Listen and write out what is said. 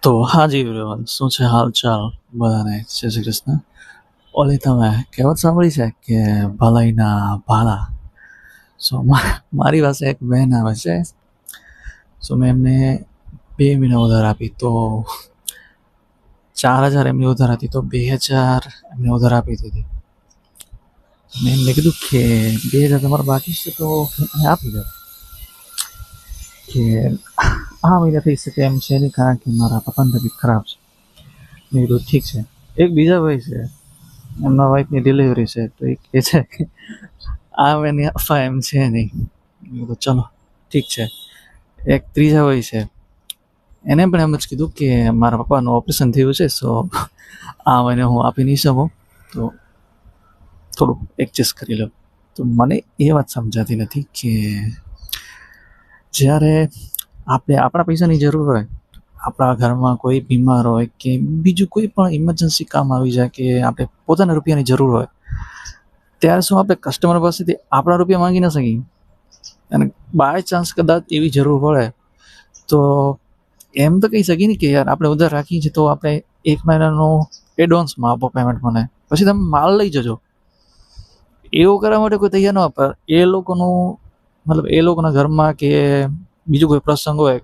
તો હાજી એવરીવન, શું છે હાલચાલ બધાને? જય શ્રી કૃષ્ણ. ઓલી તમે કહેવત સાંભળી છે કે ભલાઈના ભાલા? સો મારી પાસે એક બહેન આવે છે. સો મેં એમને 2 મહિના ઉધાર આપી, તો 4,000 એમની ઉધાર હતી, તો 2,000 એમને ઉધાર આપી દીધી. મેં એમને કીધું કે 2,000 તમારા બાકી છે તો મને આપી દો, કે આ મહિને થઈ શકે એમ છે નહીં, કારણ કે મારા પપ્પાની તબિયત ખરાબ છે. મેં કીધું ઠીક છે. એક બીજા ભાઈ છે, એમના વાઈફની ડિલિવરી છે, તો એ કહે છે કે આ મહિને આપવા એમ છે નહીં. મેં કીધું ચલો ઠીક છે. એક ત્રીજા ભાઈ છે, એને પણ એમ જ કીધું કે મારા પપ્પાનું ઓપરેશન થયું છે, સો આ મહિને હું આપી નહીં શકું, તો થોડુંક એડજસ્ટ કરી લો. તો મને એ વાત સમજાતી નથી કે જ્યારે આપણે આપણા પૈસાની જરૂર હોય, આપણા ઘરમાં કોઈ બીમાર હોય કે બીજું કોઈ પણ ઇમરજન્સી કામ આવી જાય, કે આપણે પોતાના રૂપિયાની જરૂર હોય, ત્યારે શું આપણે કસ્ટમર પાસેથી આપણા રૂપિયા માંગી ન શકીએ? અને બાય ચાન્સ કદાચ એવી જરૂર પડે તો એમ તો કહી શકીએ ને કે યાર આપણે ઉધાર રાખીએ છીએ, તો આપણે 1 મહિનાનો એડવાન્સમાં આપો પેમેન્ટ મને, પછી તમે માલ લઈ જજો. એવું કરવા માટે કોઈ તૈયાર ન હોય. એ લોકોનું મતલબ એ લોકોના ઘરમાં કે બીજું કોઈ પ્રસંગ હોય